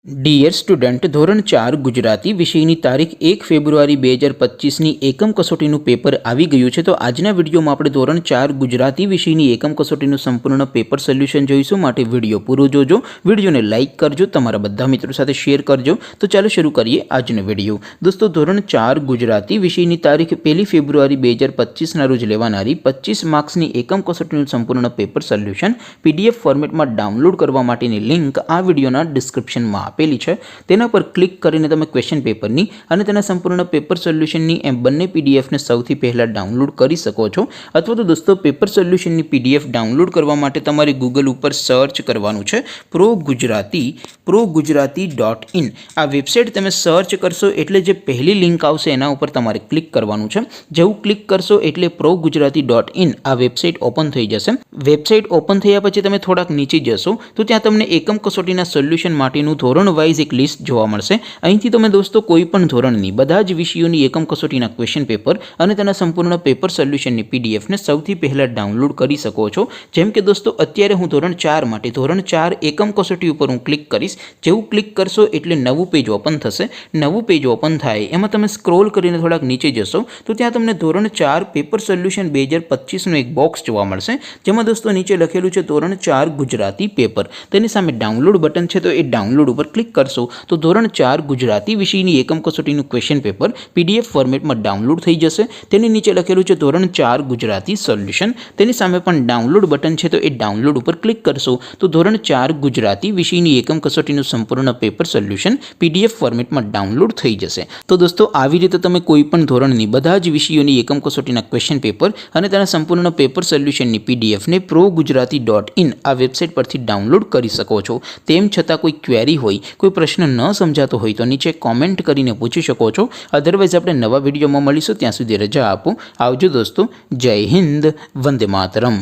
Dear student, ધોરણ 4 ગુજરાતી વિષયની તારીખ 1 ફેબ્રુઆરી 2025ની એકમ કસોટીનું પેપર આવી ગયું છે। તો આજના વિડીયોમાં આપણે ધોરણ 4 ગુજરાતી વિષયની એકમ કસોટીનું સંપૂર્ણ પેપર સોલ્યુશન જોઈશું। માટે વિડીયો પૂરો જોજો, વિડીયોને લાઇક કરજો, તમારા બધા મિત્રો સાથે શેર કરજો। તો ચાલો શરૂ કરીએ આજનો વિડીયો। દોસ્તો, ધોરણ 4 ગુજરાતી વિષયની તારીખ 1 ફેબ્રુઆરી 2025ના રોજ લેવાનારી 25 માર્ક્સની એકમ કસોટીનું સંપૂર્ણ પેપર સોલ્યુશન PDF ફોર્મેટમાં ડાઉનલોડ કરવા માટેની લિંક આ વિડીયોના ડિસ્ક્રિપ્શનમાં આપેલી છે। તેના પર ક્લિક કરીને તમે ક્વેશ્ચન પેપરની અને તેના સંપૂર્ણ પેપર સોલ્યુશનની એમ બંને પીડીએફને સૌથી પહેલા ડાઉનલોડ કરી શકો છો। અથવા તો દોસ્તો, પેપર સોલ્યુશનની પીડીએફ ડાઉનલોડ કરવા માટે તમારે ગૂગલ ઉપર સર્ચ કરવાનું છે progujarati.in। આ વેબસાઇટ તમે સર્ચ કરશો એટલે જે પહેલી લિંક આવશે એના ઉપર તમારે ક્લિક કરવાનું છે। જેવું ક્લિક કરશો એટલે progujarati.in આ વેબસાઇટ ઓપન થઈ જશે। વેબસાઇટ ઓપન થયા પછી તમે થોડાક નીચે જશો તો ત્યાં તમને એકમ કસોટીના સોલ્યુશન માટેનું ધોરણ વાઇઝ એક લિસ્ટ જોવા મળશે। અહીંથી તમે દોસ્તો કોઈ પણ ધોરણની બધા જ વિષયોની એકમ કસોટીના ક્વેશ્ચન પેપર અને તેના સંપૂર્ણ પેપર સોલ્યુશનની પીડીએફને સૌથી પહેલા ડાઉનલોડ કરી શકો છો। જેમ કે દોસ્તો, અત્યારે હું ધોરણ 4 માટે ધોરણ 4 એકમ કસોટી ઉપર હું ક્લિક કરીશ। જેવું ક્લિક કરશો એટલે નવું પેજ ઓપન થશે। નવું પેજ ઓપન થાય એમાં તમે સ્ક્રોલ કરીને થોડાક નીચે જશો તો ત્યાં તમને ધોરણ 4 પેપર સોલ્યુશન 2025નું એક બોક્સ જોવા મળશે। જેમાં દોસ્તો નીચે લખેલું છે ધોરણ 4 ગુજરાતી પેપર। તેની સામે ડાઉનલોડ બટન છે, તો એ ડાઉનલોડ ઉપર ક્લિક કરશો તો ધોરણ 4 ગુજરાતી વિષયની એકમ કસોટીનું ક્વેશ્ચન પેપર PDF ફોર્મેટમાં ડાઉનલોડ થઈ જશે। તેની નીચે લખેલું છે ધોરણ 4 ગુજરાતી સોલ્યુશન। તેની સામે પણ ડાઉનલોડ બટન છે, તો એ ડાઉનલોડ ઉપર ક્લિક કરશો તો ધોરણ 4 ગુજરાતી વિષયની એકમ કસોટીનું સંપૂર્ણ પેપર સોલ્યુશન PDF ફોર્મેટમાં ડાઉનલોડ થઈ જશે। તો દોસ્તો, આવી રીતે તમે કોઈ પણ ધોરણની બધા જ વિષયોની એકમ કસોટીના ક્વેશ્ચન પેપર અને તેના સંપૂર્ણ પેપર સોલ્યુશનની પીડીએફને progujarati.in આ વેબસાઇટ પરથી ડાઉનલોડ કરી શકો છો। તેમ છતાં કોઈ ક્વેરી હોય, કોઈ પ્રશ્ન ન સમજાતો હોય તો નીચે કોમેન્ટ કરીને પૂછી શકો છો। અધરવાઇઝ આપણે નવા વિડીયોમાં મળીશું, ત્યાં સુધી રજા આપો। આવજો દોસ્તો, જય હિન્દ, વંદે માતરમ।